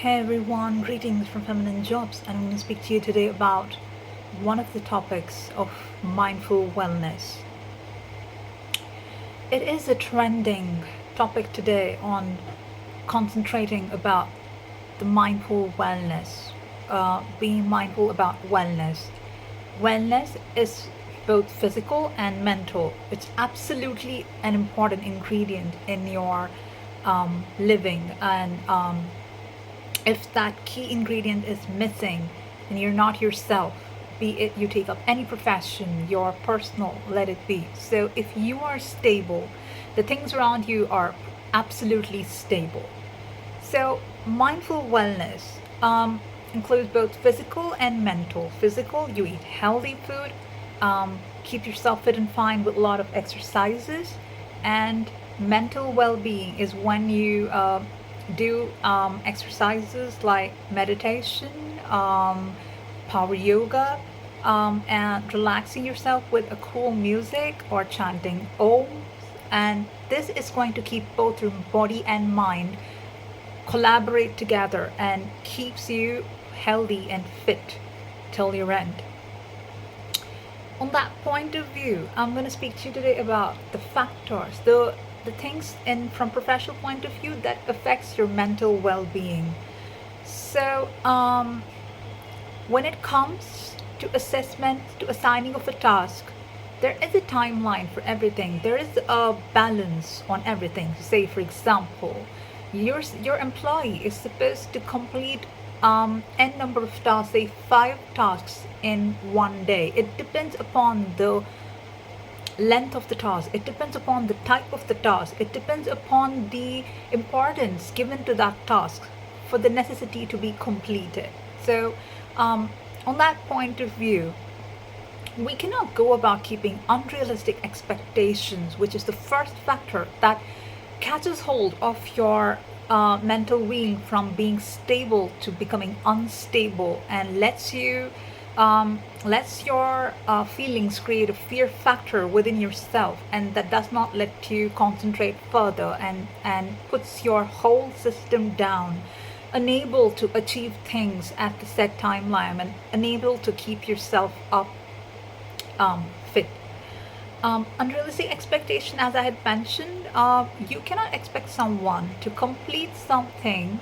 Hey everyone, greetings from Feminine Jobs, and I'm going to speak to you today about one of the topics of mindful wellness. It is a trending topic today on concentrating about the mindful wellness, being mindful about wellness. Wellness is both physical and mental. It's absolutely an important ingredient in your living, and if that key ingredient is missing and you're not yourself, be it you take up any profession, your personal, let it be. So if you are stable, the things around you are absolutely stable. So mindful wellness includes both physical and mental. Physical, you eat healthy food, keep yourself fit and fine with a lot of exercises, and mental well-being is when you do exercises like meditation, power yoga, and relaxing yourself with a cool music or chanting Om. And this is going to keep both your body and mind collaborate together and keeps you healthy and fit till your end. On that point of view, I'm going to speak to you today about the factors, the things in from professional point of view that affects your mental well-being. So when it comes to assessment, to assigning of a task, there is a timeline for everything. There is a balance on everything. Say, for example, your employee is supposed to complete n number of tasks, say 5 tasks in one day. It depends upon the length of the task, it depends upon the type of the task, it depends upon the importance given to that task for the necessity to be completed. So on that point of view, we cannot go about keeping unrealistic expectations, which is the first factor that catches hold of your mental wheel from being stable to becoming unstable, and lets your feelings create a fear factor within yourself, and that does not let you concentrate further, and puts your whole system down, unable to achieve things at the set timeline, and unable to keep yourself up fit. Unrealistic expectation, as I had mentioned, you cannot expect someone to complete something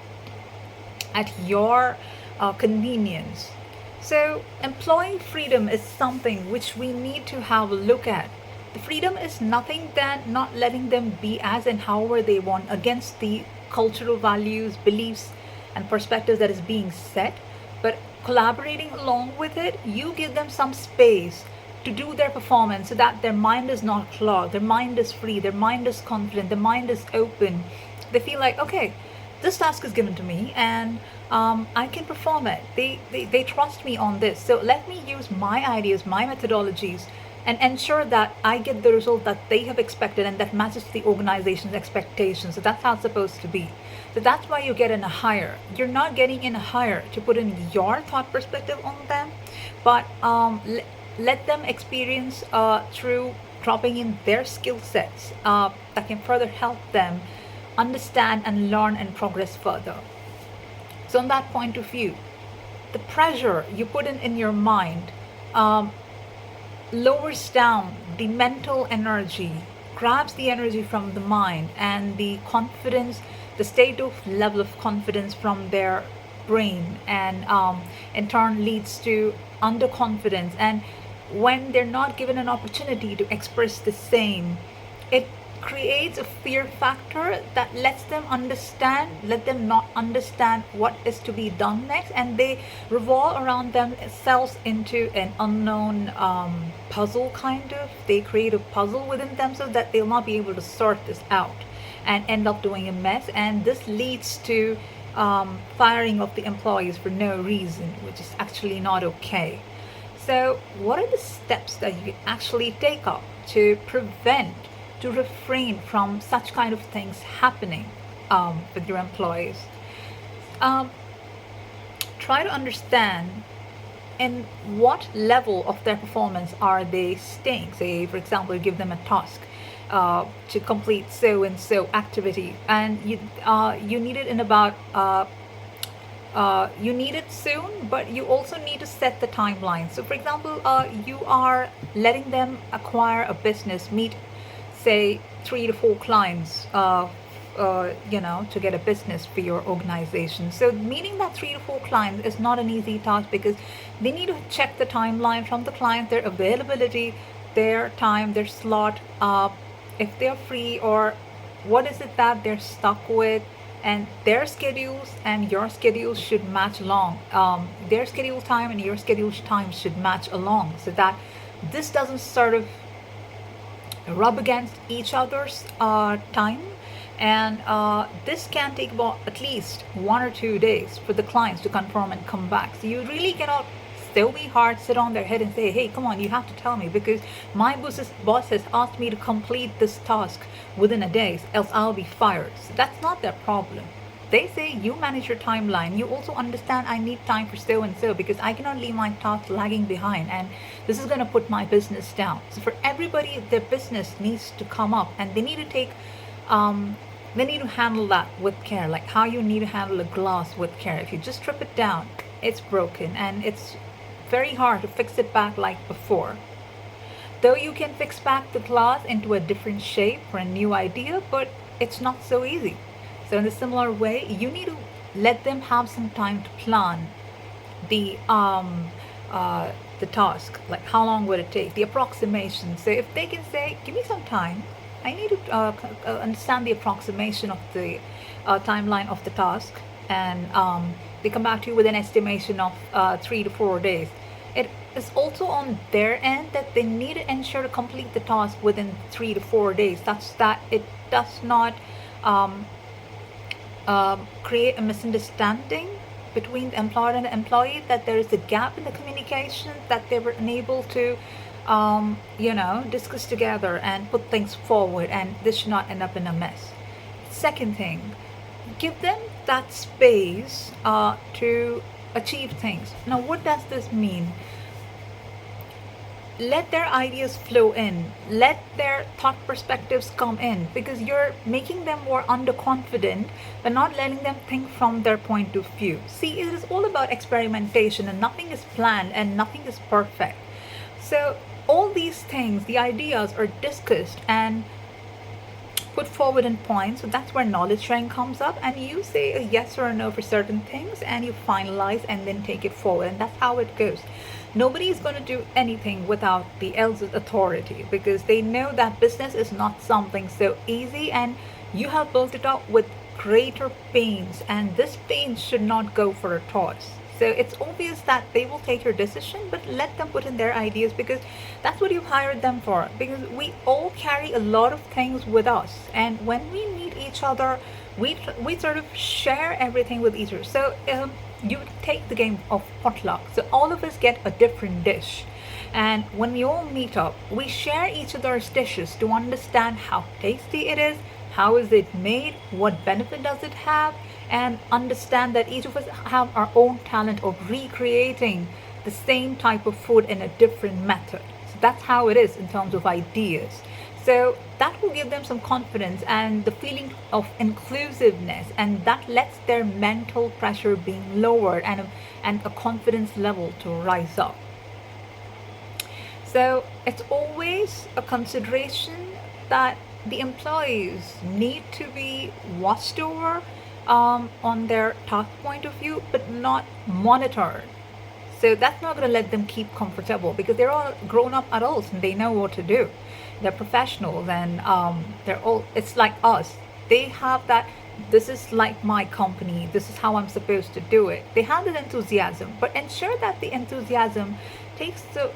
at your convenience. So employee freedom is something which we need to have a look at. The freedom is nothing than not letting them be as and however they want against the cultural values, beliefs, and perspectives that is being set, but collaborating along with it, you give them some space to do their performance so that their mind is not clogged, their mind is free, their mind is confident, their mind is open. They feel like, okay, this task is given to me, and I can perform it. They trust me on this. So let me use my ideas, my methodologies, and ensure that I get the result that they have expected and that matches the organization's expectations. So that's how it's supposed to be. So that's why you get in a hire. You're not getting in a hire to put in your thought perspective on them, but let them experience through dropping in their skill sets that can further help them understand and learn and progress further. So on that point of view, the pressure you put in your mind lowers down the mental energy, grabs the energy from the mind, and the confidence, the state of level of confidence from their brain, and in turn leads to underconfidence. And when they're not given an opportunity to express the same, it creates a fear factor that lets them let them not understand what is to be done next, and they revolve around themselves into an unknown puzzle kind of. They create a puzzle within themselves that they'll not be able to sort this out and end up doing a mess, and this leads to firing of the employees for no reason, which is actually not okay. So what are the steps that you can actually take up to prevent, to refrain from such kind of things happening with your employees? Try to understand in what level of their performance are they staying. Say, for example, you give them a task to complete so and so activity, and you need it in about you need it soon, but you also need to set the timeline. So, for example, you are letting them acquire a business, meet, say, 3 to 4 clients, to get a business for your organization. So, meeting that 3 to 4 clients is not an easy task because they need to check the timeline from the client, their availability, their time, their slot, if they're free, or what is it that they're stuck with, and their schedules and your schedules should match along. Their schedule time and your schedule time should match along, so that this doesn't sort of rub against each other's time. And this can take about at least 1 or 2 days for the clients to confirm and come back. So you really cannot still be hard, sit on their head and say, hey, come on, you have to tell me because my boss has asked me to complete this task within a day, else I'll be fired. So that's not their problem. They say you manage your timeline. You also understand I need time for so and so because I cannot leave my task lagging behind and this is going to put my business down. So for everybody, their business needs to come up and they need to take they need to handle that with care, like how you need to handle a glass with care. If you just strip it down, it's broken and it's very hard to fix it back like before. Though you can fix back the glass into a different shape for a new idea, but it's not so easy. So in a similar way, you need to let them have some time to plan the task, like how long would it take, the approximation. So if they can say, give me some time, I need to understand the approximation of the timeline of the task, and they come back to you with an estimation of 3 to 4 days. It is also on their end that they need to ensure to complete the task within 3 to 4 days, such that it does not create a misunderstanding between the employer and the employee, that there is a gap in the communication, that they were unable to discuss together and put things forward, and this should not end up in a mess. Second thing, give them that space to achieve things. Now, what does this mean? Let their ideas flow in, let their thought perspectives come in, because you're making them more underconfident but not letting them think from their point of view. See, it is all about experimentation and nothing is planned and nothing is perfect. So all these things, the ideas are discussed and put forward in points. So that's where knowledge sharing comes up, and you say a yes or a no for certain things and you finalize and then take it forward, and that's how it goes. Nobody is going to do anything without the else's authority because they know that business is not something so easy, and you have built it up with greater pains, and this pain should not go for a toss. So it's obvious that they will take your decision, but let them put in their ideas because that's what you've hired them for. Because we all carry a lot of things with us, and when we meet each other, we sort of share everything with each other. So you take the game of potluck. So all of us get a different dish, and when we all meet up, we share each other's dishes to understand how tasty it is, how is it made, what benefit does it have, and understand that each of us have our own talent of recreating the same type of food in a different method. So that's how it is in terms of ideas. So that will give them some confidence and the feeling of inclusiveness, and that lets their mental pressure being lowered and a confidence level to rise up. So it's always a consideration that the employees need to be watched over on their task point of view, but not monitored. So that's not going to let them keep comfortable because they're all grown-up adults and they know what to do. They're professionals, and it's like us. They have that, this is like my company, this is how I'm supposed to do it. They have that enthusiasm, but ensure that the enthusiasm takes the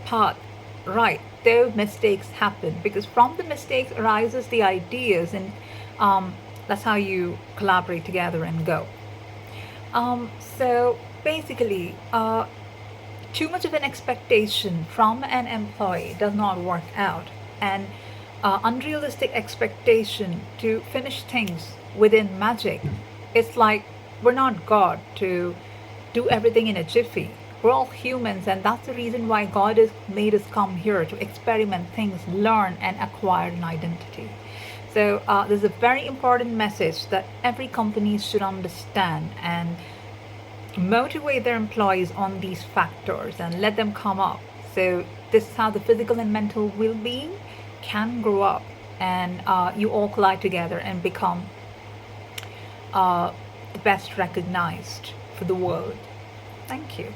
path right, though mistakes happen, because from the mistakes arises the ideas, and that's how you collaborate together and go. So basically, too much of an expectation from an employee does not work out, and unrealistic expectation to finish things within magic, it's like we're not God to do everything in a jiffy. We're all humans, and that's the reason why God has made us come here to experiment things, learn, and acquire an identity. So there's a very important message that every company should understand, and motivate their employees on these factors and let them come up. So this is how the physical and mental well-being can grow up, and you all collide together and become the best recognized for the world. Thank you.